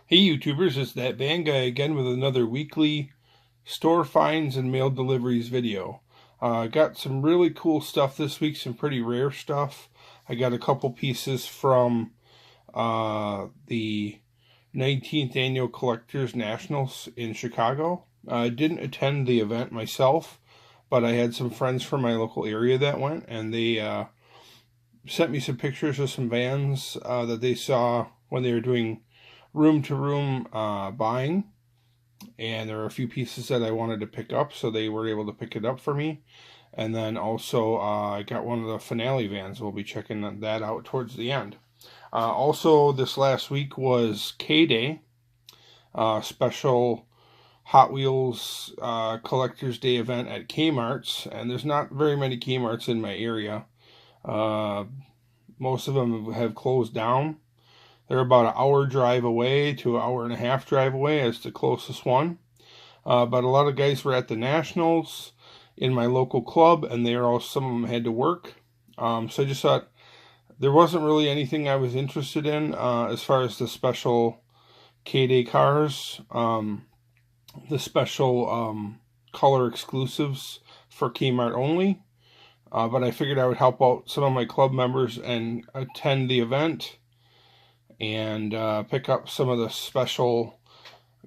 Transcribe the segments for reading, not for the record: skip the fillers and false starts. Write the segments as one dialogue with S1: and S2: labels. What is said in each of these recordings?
S1: Hey YouTubers, it's that van guy again with another weekly store finds and mail deliveries video. Got some really cool stuff this week, some pretty rare stuff. I got a couple pieces from the 19th Annual Collectors Nationals in Chicago. I didn't attend the event myself, but I had some friends from my local area that went, and they sent me some pictures of some vans that they saw when they were doing room-to-room buying, and there are a few pieces that I wanted to pick up, so they were able to pick it up for me. And then also I got one of the finale vans. We'll be checking that out towards the end. Also this last week was K-Day, special Hot Wheels Collectors Day event at Kmart's, and there's not very many Kmart's in my area. Most of them have closed down. They're about an hour drive away to an hour and a half drive away as the closest one. But a lot of guys were at the Nationals in my local club, and some of them had to work. So I just thought there wasn't really anything I was interested in as far as the special K-Day cars, the special color exclusives for Kmart only. But I figured I would help out some of my club members and attend the event and pick up some of the special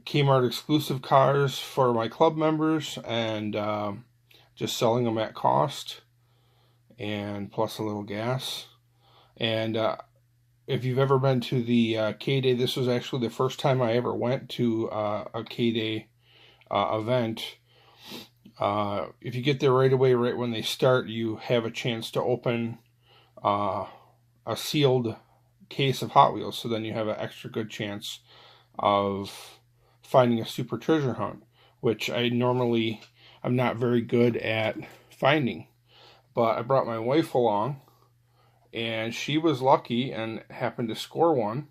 S1: Kmart exclusive cars for my club members, and just selling them at cost and plus a little gas. And if you've ever been to the K-Day, this was actually the first time I ever went to a K-Day event. If you get there right away, right when they start, you have a chance to open a sealed case of Hot Wheels, so then you have an extra good chance of finding a super treasure hunt, which I'm not very good at finding. But I brought my wife along, and she was lucky and happened to score one.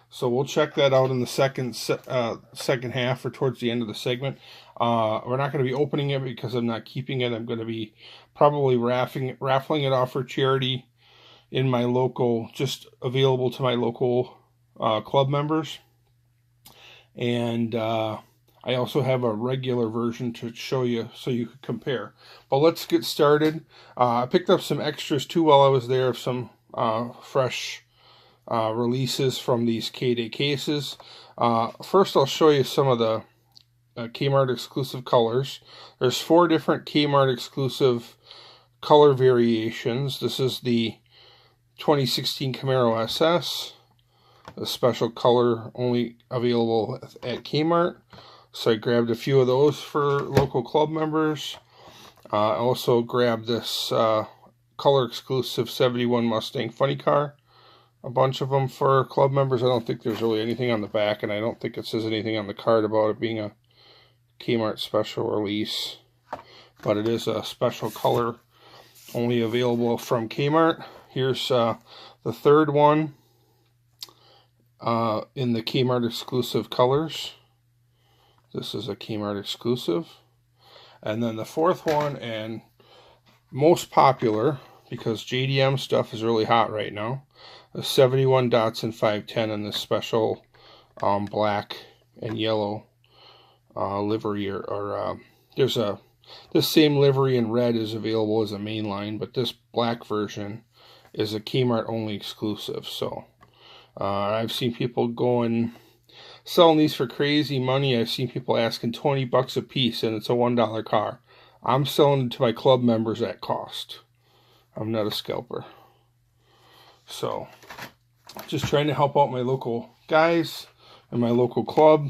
S1: So we'll check that out in the second half or towards the end of the segment. We're not going to be opening it because I'm not keeping it. I'm going to be probably raffling it off for charity in my local, just available to my local club members. And I also have a regular version to show you so you can compare. But let's get started. I picked up some extras too while I was there of some fresh releases from these K-Day cases. First I'll show you some of the Kmart exclusive colors. There's 4 different Kmart exclusive color variations. This is the 2016 Camaro SS, a special color only available at Kmart. So I grabbed a few of those for local club members. I also grabbed this color exclusive 71 Mustang funny car, a bunch of them for club members. I don't think there's really anything on the back, and I don't think it says anything on the card about it being a Kmart special release, but it is a special color only available from Kmart. Here's the third one in the Kmart exclusive colors. This is a Kmart exclusive. And then the fourth one, and most popular because JDM stuff is really hot right now, the 71 Datsun 510 in this special black and yellow livery, or there's this same livery in red is available as a mainline, but this black version is a Kmart only exclusive. So I've seen people selling these for crazy money. I've seen people asking 20 bucks a piece, and it's a $1 car. I'm selling it to my club members at cost. I'm not a scalper. So just trying to help out my local guys and my local club,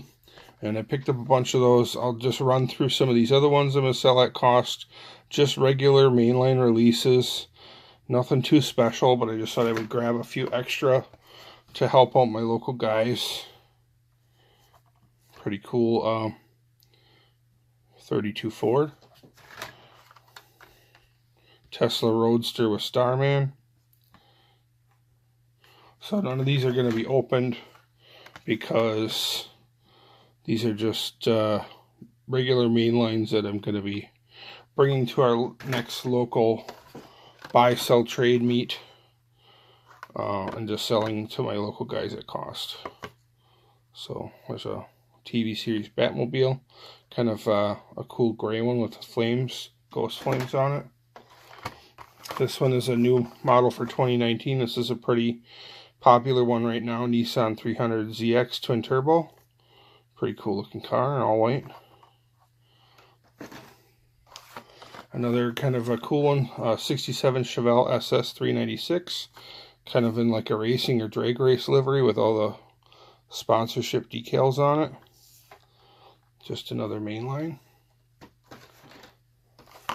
S1: and I picked up a bunch of those. I'll just run through some of these other ones I'm going to sell at cost. Just regular mainline releases. Nothing too special, but I just thought I would grab a few extra to help out my local guys. Pretty cool 32 Ford. Tesla Roadster with Starman. So none of these are going to be opened because these are just regular mainlines that I'm going to be bringing to our next local buy, sell, trade meet, and just selling to my local guys at cost. So there's a TV series Batmobile, kind of a cool gray one with the flames, ghost flames on it. This one is a new model for 2019. This is a pretty popular one right now, Nissan 300ZX Twin Turbo. Pretty cool looking car, all white. Another kind of a cool one, 67 Chevelle SS 396, kind of in like a racing or drag race livery with all the sponsorship decals on it. Just another mainline.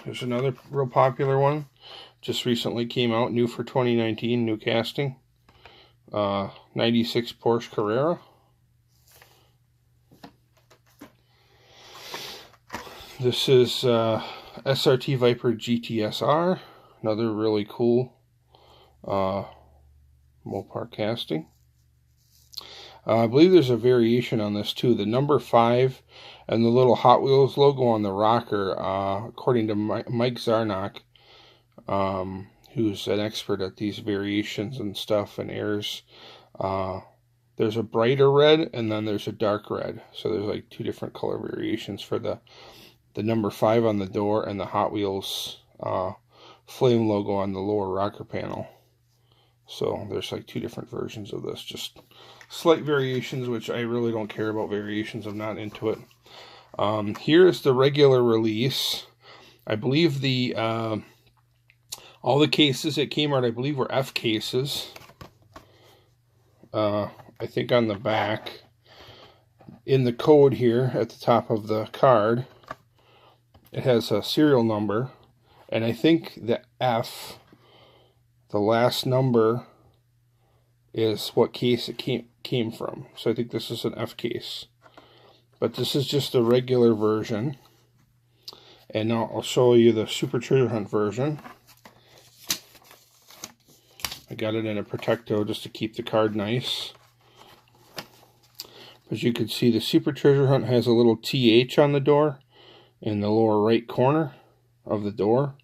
S1: There's another real popular one. Just recently came out, new for 2019, new casting. 96 Porsche Carrera. This is SRT Viper GTSR. Another really cool Mopar casting. I believe there's a variation on this too. The number 5 and the little Hot Wheels logo on the rocker, according to Mike Zarnock, who's an expert at these variations and stuff and airs. There's a brighter red and then there's a dark red. So there's like 2 different color variations for the number 5 on the door and the Hot Wheels flame logo on the lower rocker panel. So there's like 2 different versions of this, just slight variations, which I really don't care about variations. I'm not into it. Here is the regular release. I believe the all the cases at Kmart, I believe, were F cases. I think on the back, in the code here at the top of the card, it has a serial number, and I think the F, the last number, is what case it came from. So I think this is an F case. But this is just a regular version. And now I'll show you the Super Treasure Hunt version. I got it in a Protecto just to keep the card nice. As you can see, the Super Treasure Hunt has a little TH on the door in the lower right corner of the door,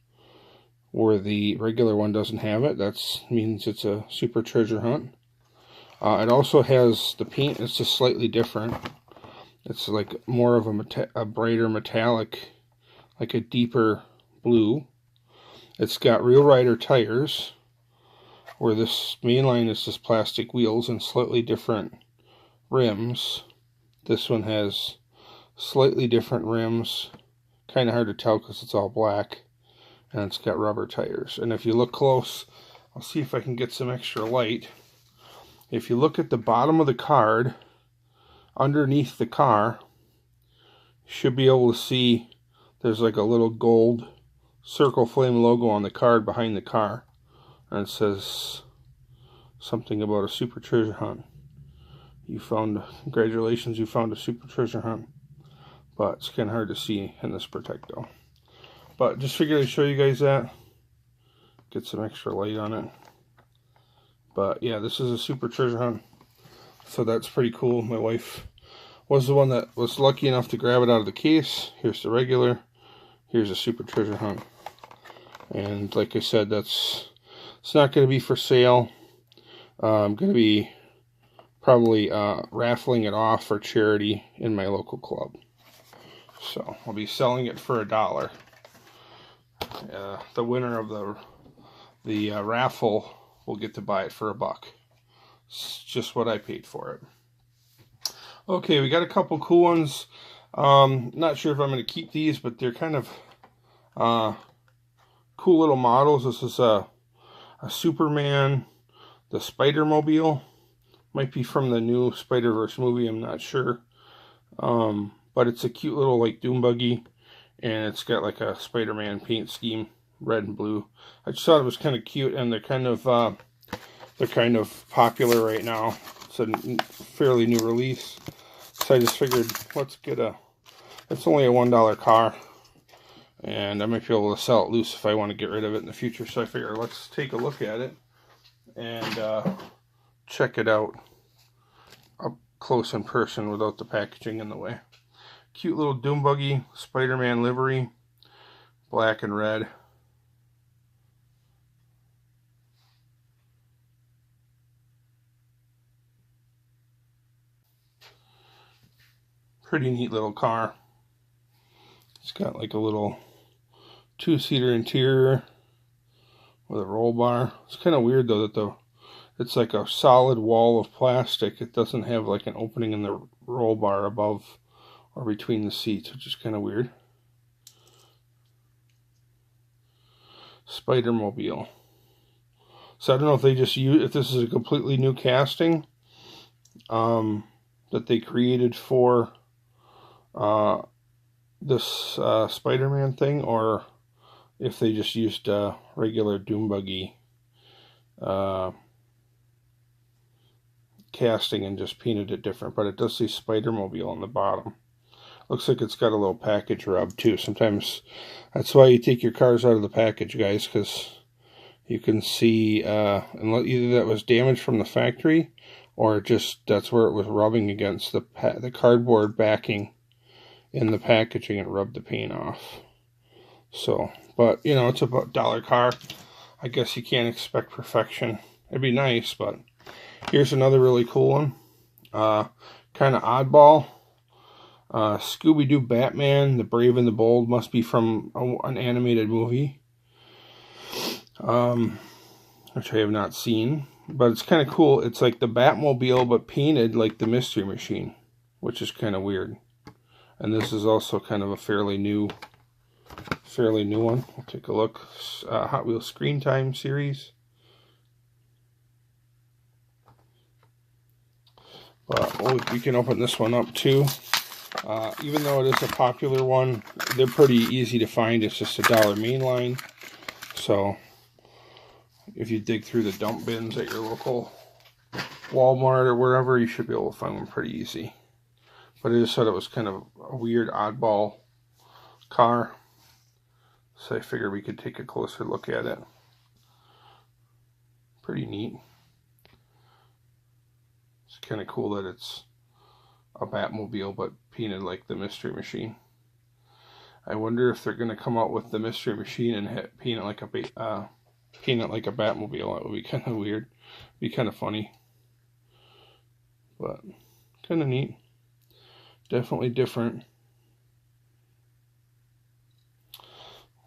S1: where the regular one doesn't have it. That means it's a Super Treasure Hunt. It also has the paint, it's just slightly different. It's like more of a brighter metallic, like a deeper blue. It's got Real Rider tires, where this mainline is just plastic wheels and slightly different rims. This one has slightly different rims. Kind of hard to tell because it's all black. And it's got rubber tires. And if you look close, I'll see if I can get some extra light. If you look at the bottom of the card, underneath the car, you should be able to see there's like a little gold circle flame logo on the card behind the car. And it says something about a Super Treasure Hunt. Congratulations, you found a Super Treasure Hunt. But it's kind of hard to see in this Protecto. But just figured I'd show you guys that. Get some extra light on it. But yeah, this is a Super Treasure Hunt. So that's pretty cool. My wife was the one that was lucky enough to grab it out of the case. Here's the regular. Here's a Super Treasure Hunt. And like I said, it's not going to be for sale. I'm going to be probably raffling it off for charity in my local club. So I'll be selling it for $1. The winner of the raffle will get to buy it for $1. It's just what I paid for it. Okay, we got a couple cool ones. Not sure if I'm going to keep these, but they're kind of cool little models. This is a Superman, the Spider-Mobile. Might be from the new Spider-Verse movie, I'm not sure. But it's a cute little like Doom buggy, and it's got like a Spider-Man paint scheme, red and blue. I just thought it was kind of cute, and they're kind of popular right now. It's a fairly new release, so I just figured let's get it's only a $1 car, and I might be able to sell it loose if I want to get rid of it in the future. So I figured let's take a look at it and check it out up close in person without the packaging in the way. Cute little Doom buggy, Spider-Man livery, black and red. Pretty neat little car. It's got like a little 2-seater interior with a roll bar. It's kind of weird though that it's like a solid wall of plastic. It doesn't have like an opening in the roll bar above or between the seats, which is kind of weird. Spider-Mobile. So I don't know if they just use, if this is a completely new casting that they created for this Spider-Man thing, or if they just used a regular Doom Buggy casting and just painted it different. But it does say Spider-Mobile on the bottom. Looks like it's got a little package rub too. Sometimes that's why you take your cars out of the package, guys, because you can see either that was damaged from the factory, or just that's where it was rubbing against the cardboard backing in the packaging and rubbed the paint off. So, but you know, it's a $1 car. I guess you can't expect perfection. It'd be nice, but here's another really cool one. Kind of oddball. Scooby-Doo Batman, The Brave and the Bold, must be from an animated movie, which I have not seen, but it's kind of cool. It's like the Batmobile, but painted like the Mystery Machine, which is kind of weird. And this is also kind of a fairly new one. We'll take a look. Hot Wheels Screen Time series. But we can open this one up too. Even though it is a popular one, they're pretty easy to find. It's just $1 mainline. So if you dig through the dump bins at your local Walmart or wherever, you should be able to find one pretty easy. But I just thought it was kind of a weird, oddball car. So I figured we could take a closer look at it. Pretty neat. It's kind of cool that it's a Batmobile, but painted like the Mystery Machine. I wonder if they're going to come out with the Mystery Machine and paint it like a Batmobile. That would be kind of weird. Be kind of funny, but kind of neat. Definitely different.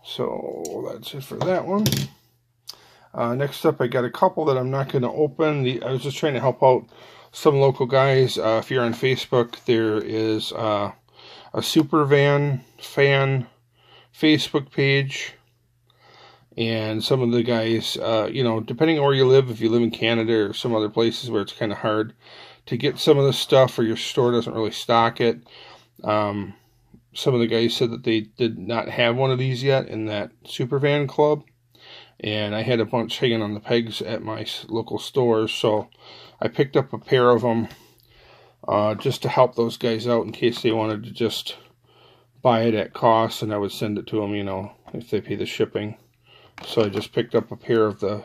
S1: So that's it for that one. Next up, I got a couple that I'm not going to open. I was just trying to help out some local guys. If you're on Facebook, there is a Supervan fan Facebook page, and some of the guys, you know, depending on where you live, if you live in Canada or some other places where it's kind of hard to get some of this stuff, or your store doesn't really stock it, some of the guys said that they did not have one of these yet in that Supervan club, and I had a bunch hanging on the pegs at my local stores, so I picked up a pair of them just to help those guys out in case they wanted to just buy it at cost, and I would send it to them, you know, if they pay the shipping. So I just picked up a pair of the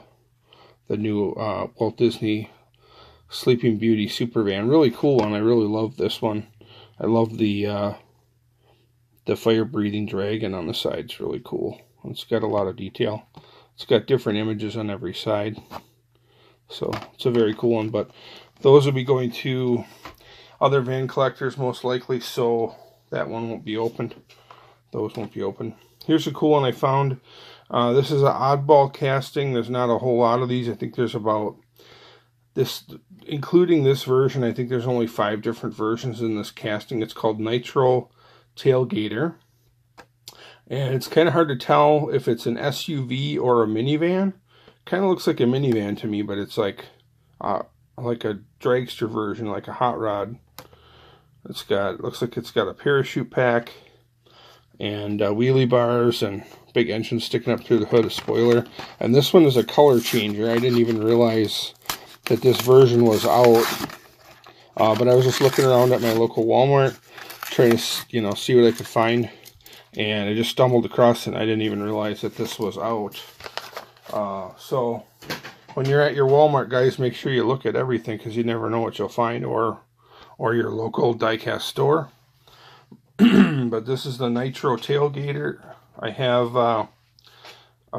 S1: new Walt Disney Sleeping Beauty Supervan. Really cool one. I really love this one. I love the fire-breathing dragon on the side. It's really cool. It's got a lot of detail. It's got different images on every side. So it's a very cool one. But those will be going to other van collectors most likely, so that one won't be opened. Those won't be opened. Here's a cool one I found. This is an oddball casting. There's not a whole lot of these. I think there's about this, including this version, I think there's only 5 different versions in this casting. It's called Nitro Tailgater. And it's kind of hard to tell if it's an SUV or a minivan. Kind of looks like a minivan to me, but it's like a dragster version, like a hot rod. Looks like it's got a parachute pack and wheelie bars and big engine sticking up through the hood, a spoiler. And this one is a color changer. I didn't even realize that this version was out. But I was just looking around at my local Walmart, trying to, you know, see what I could find. And I just stumbled across it, and I didn't even realize that this was out. So when you're at your Walmart, guys, make sure you look at everything, because you never know what you'll find, or your local diecast store. But this is the Nitro Tailgater. I have a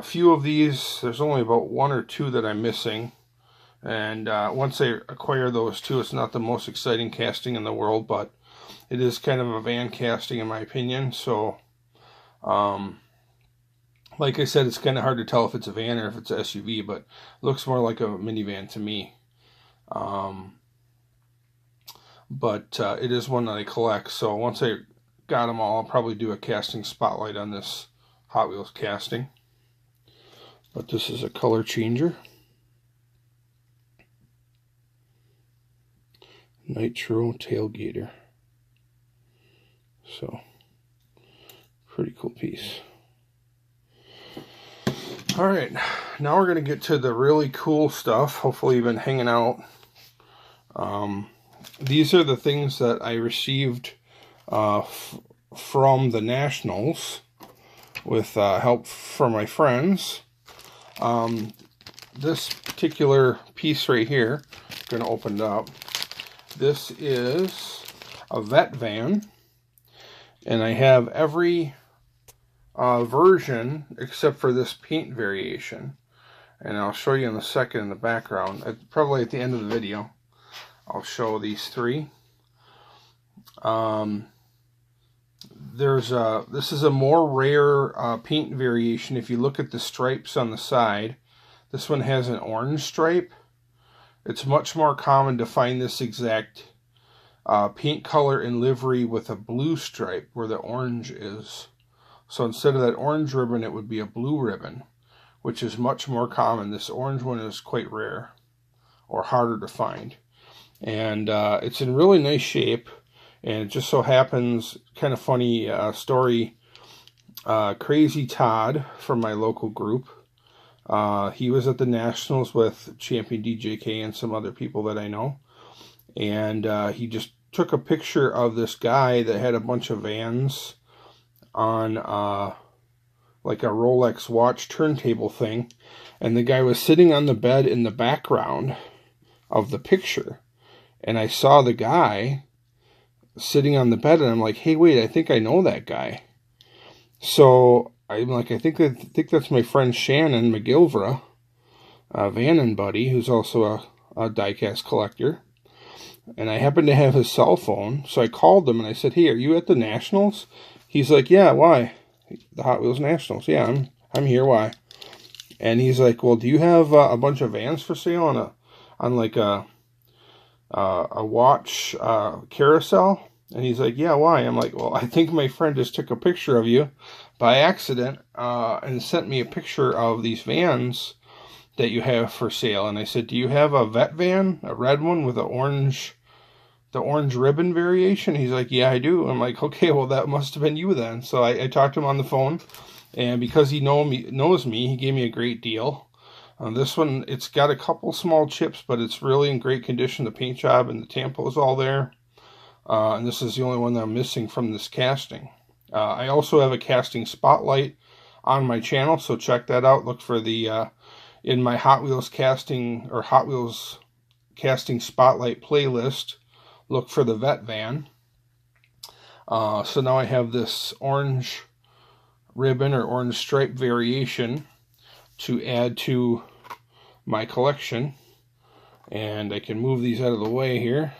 S1: few of these. There's only about 1 or 2 that I'm missing. And once I acquire those 2, it's not the most exciting casting in the world, but it is kind of a van casting in my opinion. So, like I said, it's kind of hard to tell if it's a van or if it's an SUV, but it looks more like a minivan to me. But it is one that I collect. So once I got them all, I'll probably do a casting spotlight on this Hot Wheels casting. But this is a color changer. Nitro tailgater. So, pretty cool piece. Alright, now we're going to get to the really cool stuff. Hopefully you've been hanging out. These are the things that I received from the Nationals with help from my friends. This particular piece right here, I'm going to open it up. This is a vet van, and I have every version except for this paint variation, and I'll show you in a second in the background. Probably at the end of the video I'll show these three. This is a more rare paint variation. If you look at the stripes on the side, this one has an orange stripe. It's much more common to find this exact paint color in livery with a blue stripe where the orange is. So instead of that orange ribbon, it would be a blue ribbon, which is much more common. This orange one is quite rare or harder to find. And it's in really nice shape. And it just so happens, kind of funny story, Crazy Todd from my local group, he was at the Nationals with Champion DJK and some other people that I know. And he just took a picture of this guy that had a bunch of vans on like a Rolex watch turntable thing. And the guy was sitting on the bed in the background of the picture. And I saw the guy sitting on the bed, and I'm like, hey, wait, I think I know that guy. So I'm like, I think that's my friend Shannon McGilvra, Van and Buddy, who's also a diecast collector. And I happened to have his cell phone, so I called him and I said, hey, are you at the Nationals? He's like, yeah, why? The Hot Wheels Nationals. Yeah, I'm here, why? And he's like, well, do you have a bunch of vans for sale on like a watch carousel? And he's like, yeah, why? I'm like, well, I think my friend just took a picture of you by accident and sent me a picture of these vans that you have for sale. And I said, do you have a vet van, a red one with the orange ribbon variation? He's like, yeah, I do. I'm like, okay, well, that must have been you then. So I talked to him on the phone, and because he knows me, he gave me a great deal. This one, it's got a couple small chips, but it's really in great condition. The paint job and the tampo is all there. And this is the only one that I'm missing from this casting. I also have a casting spotlight on my channel, so check that out. Look for the in my Hot Wheels casting or Hot Wheels casting spotlight playlist. Look for the vet van. So now I have this orange ribbon or orange stripe variation to add to my collection, and I can move these out of the way here.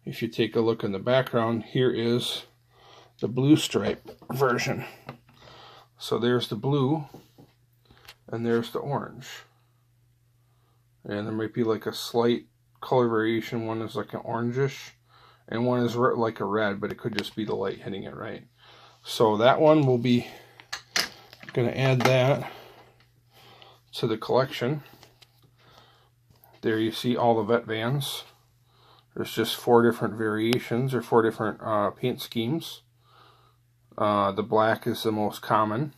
S1: If you take a look in the background, here is the blue stripe version. So there's the blue and there's the orange, and there might be like a slight color variation. One is like an orangish and one is like a red, but it could just be the light hitting it right. So that one will be going to add that to the collection. There you see all the vet vans. There's just 4 different variations or 4 different paint schemes. The black is the most common.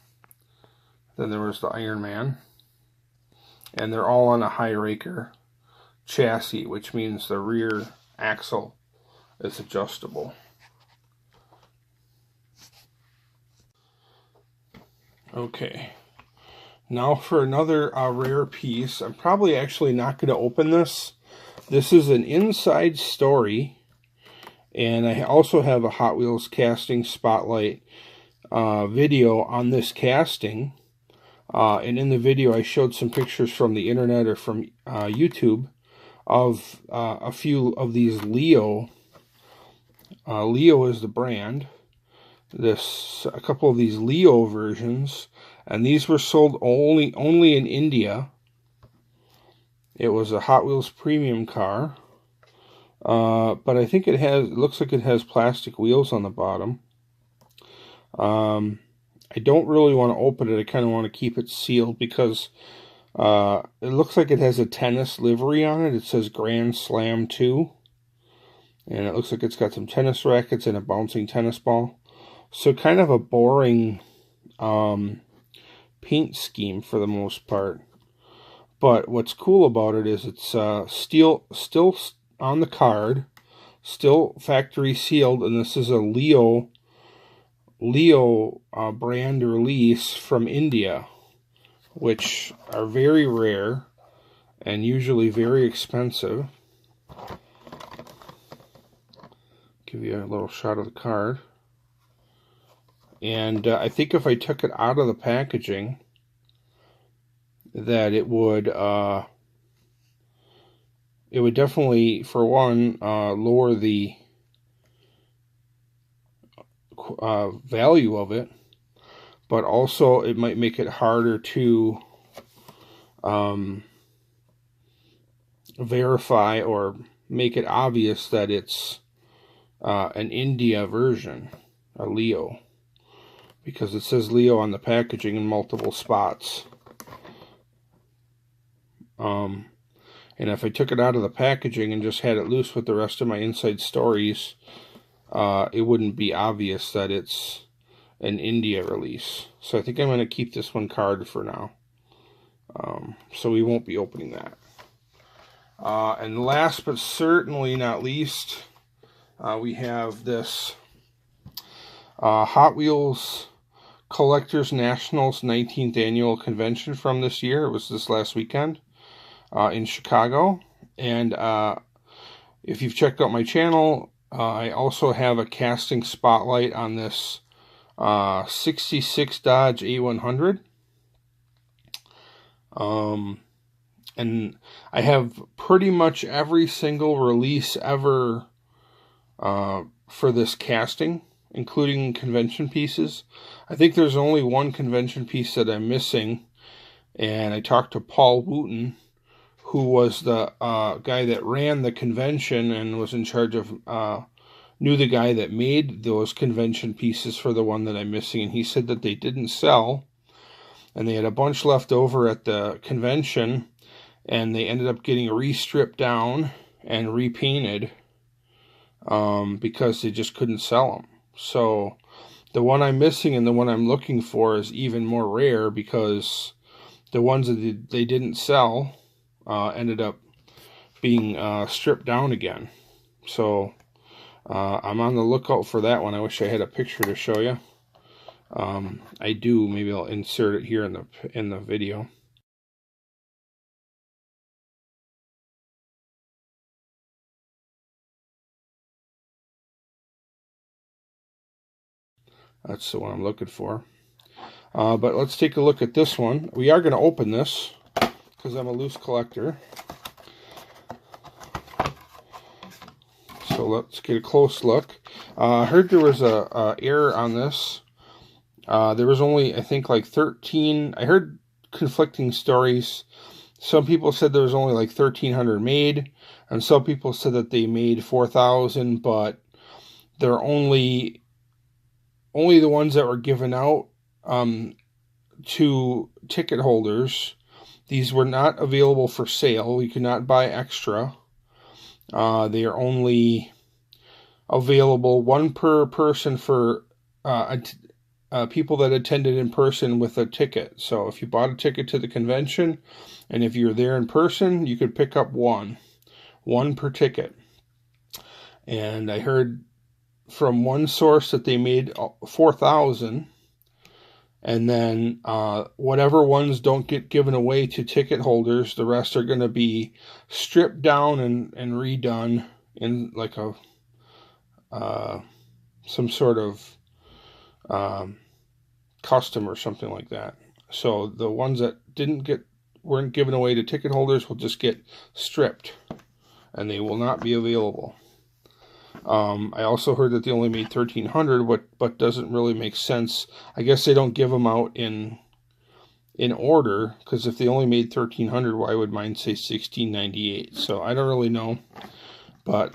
S1: Then there was the Iron Man. And they're all on a high raker chassis, which means the rear axle is adjustable. Okay. Now for another rare piece. I'm probably actually not going to open this. This is an inside story, and I also have a Hot Wheels casting spotlight video on this casting. And in the video I showed some pictures from the internet or from YouTube of a few of these Leo Leo is the brand. A couple of these Leo versions, and these were sold only in India. It was a Hot Wheels premium car, but I think it looks like it has plastic wheels on the bottom. I don't really want to open it. I kind of want to keep it sealed because it looks like it has a tennis livery on it. It says Grand Slam 2. And it looks like it's got some tennis rackets and a bouncing tennis ball. So kind of a boring paint scheme for the most part. But what's cool about it is it's still on the card. Still factory sealed. And this is a Leo brand release from India, which are very rare and usually very expensive. Give you a little shot of the card. And I think if I took it out of the packaging, that it would definitely, for one, lower the value of it, but also it might make it harder to verify or make it obvious that it's an India version, a Leo, because it says Leo on the packaging in multiple spots. And if I took it out of the packaging and just had it loose with the rest of my inside stories, it wouldn't be obvious that it's an India release. So I think I'm going to keep this one carded for now. So we won't be opening that. And last but certainly not least, we have this Hot Wheels Collectors Nationals 19th Annual Convention from this year. It was this last weekend in Chicago. And if you've checked out my channel, I also have a casting spotlight on this 66 Dodge A100. And I have pretty much every single release ever for this casting, including convention pieces. I think there's only one convention piece that I'm missing, and I talked to Paul Wooten, who was the guy that ran the convention and was in charge of, knew the guy that made those convention pieces for the one that I'm missing, and he said that they didn't sell, and they had a bunch left over at the convention, and they ended up getting re-stripped down and repainted because they just couldn't sell them. So the one I'm missing and the one I'm looking for is even more rare, because the ones that they didn't sell ended up being stripped down again. So I'm on the lookout for that one. I wish I had a picture to show you. I do. Maybe I'll insert it here in the video. That's the one I'm looking for. But let's take a look at this one. We are going to open this because I'm a loose collector. So let's get a close look. I heard there was a error on this. There was only, I think, like 13. I heard conflicting stories. Some people said there was only like 1,300 made, and some people said that they made 4,000, but they're only the ones that were given out to ticket holders. These were not available for sale. You could not buy extra. They are only available, one per person for people that attended in person with a ticket. So if you bought a ticket to the convention, and if you're there in person, you could pick up one per ticket. And I heard from one source that they made 4,000, and then whatever ones don't get given away to ticket holders, the rest are going to be stripped down and redone in like a some sort of custom or something like that. So the ones that weren't given away to ticket holders will just get stripped, and they will not be available. I also heard that they only made 1,300, but doesn't really make sense. I guess they don't give them out in order, because if they only made 1,300, why would mine say 1,698? So I don't really know, but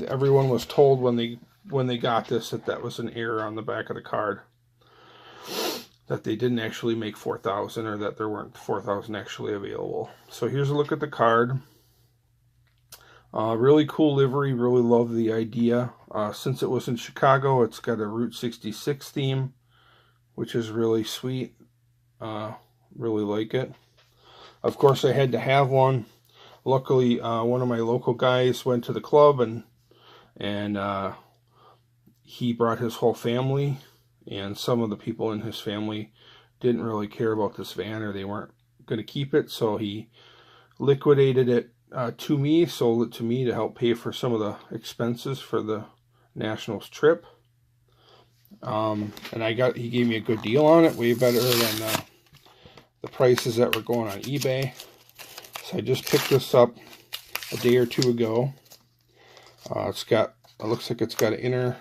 S1: everyone was told when they got this that was an error on the back of the card, that they didn't actually make 4,000, or that there weren't 4,000 actually available. So here's a look at the card. Really cool livery. Really love the idea. Since it was in Chicago, it's got a Route 66 theme, which is really sweet. Really like it. Of course, I had to have one. Luckily, one of my local guys went to the club, and he brought his whole family, and some of the people in his family didn't really care about this van, or they weren't going to keep it, so he liquidated it to me, sold it to me to help pay for some of the expenses for the Nationals trip. And he gave me a good deal on it, way better than the prices that were going on eBay. So I just picked this up a day or two ago. It looks like it's got an inner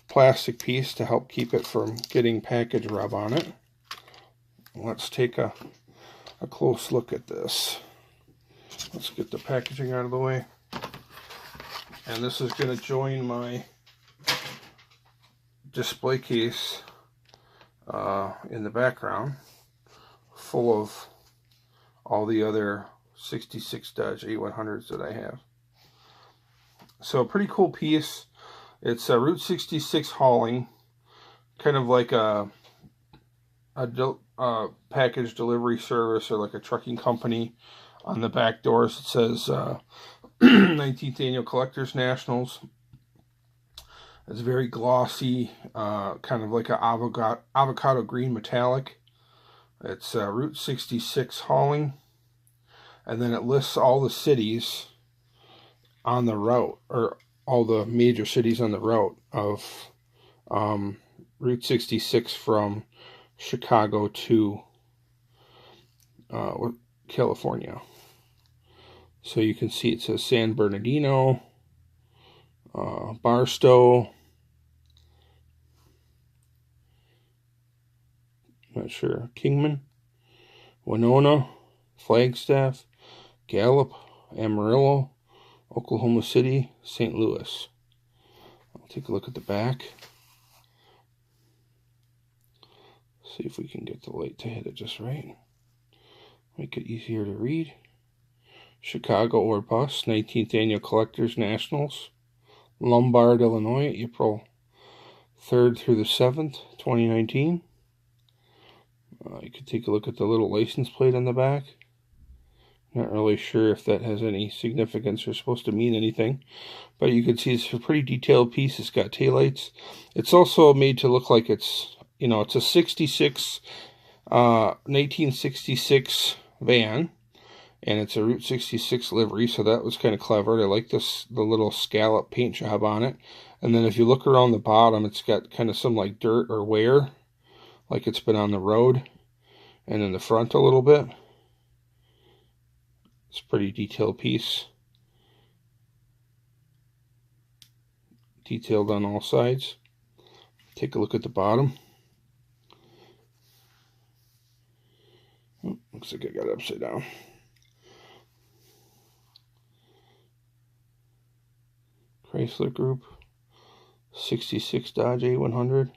S1: plastic piece to help keep it from getting package rub on it. Let's take a close look at this. Let's get the packaging out of the way. And this is going to join my display case in the background, full of all the other 66 Dodge A100s that I have. So a pretty cool piece. It's a Route 66 hauling, kind of like a package delivery service, or like a trucking company. On the back doors it says 19th Annual Collectors Nationals. It's very glossy, kind of like an avocado green metallic. It's Route 66 hauling, and then it lists all the cities on the route, or all the major cities on the route of Route 66 from Chicago to California. So you can see it says San Bernardino, Barstow, not sure, Kingman, Winona, Flagstaff, Gallup, Amarillo, Oklahoma City, St. Louis. I'll take a look at the back. See if we can get the light to hit it just right. Make it easier to read. Chicago or bust, 19th Annual Collectors Nationals, Lombard, Illinois, April 3rd through the 7th, 2019. You can take a look at the little license plate on the back. Not really sure if that has any significance or supposed to mean anything, but you can see it's a pretty detailed piece. It's got taillights. It's also made to look like it's, it's a 1966 van, and it's a Route 66 livery, so that was kind of clever. I like the little scallop paint job on it. And then if you look around the bottom, it's got kind of some like dirt or wear, like it's been on the road. And in the front a little bit. It's a pretty detailed piece. Detailed on all sides. Take a look at the bottom. Oh, looks like I got it upside down. Chrysler Group, 66 Dodge A100.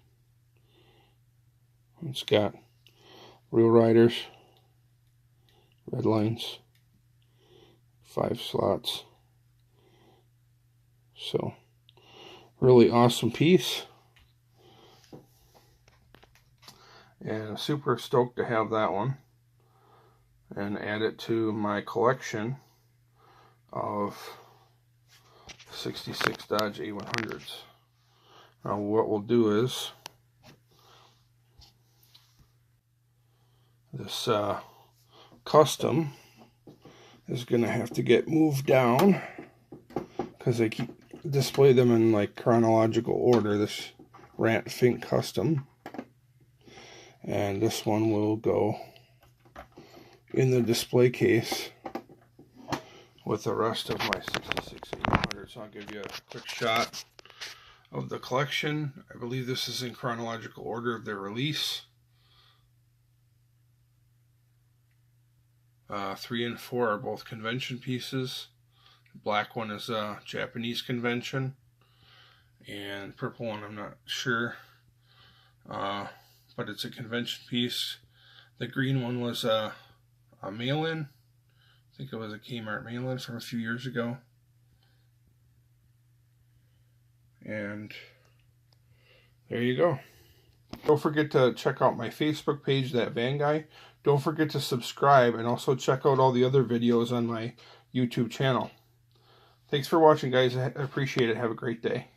S1: It's got Real Riders, red lines, 5 slots. So, really awesome piece. And I'm super stoked to have that one and add it to my collection of 66 Dodge A100s. Now what we'll do is this custom is gonna have to get moved down because I keep display them in like chronological order. This Rant Fink custom, and this one will go in the display case with the rest of my 66 800s. A100. So I'll give you a quick shot of the collection. I believe this is in chronological order of their release. 3 and 4 are both convention pieces. The black one is a Japanese convention, and purple one I'm not sure, but it's a convention piece. The green one was a mail-in. I think it was a Kmart mail-in from a few years ago. And there you go. Don't forget to check out my Facebook page, That Van Guy. Don't forget to subscribe, and also check out all the other videos on my YouTube channel. Thanks for watching, guys. I appreciate it. Have a great day.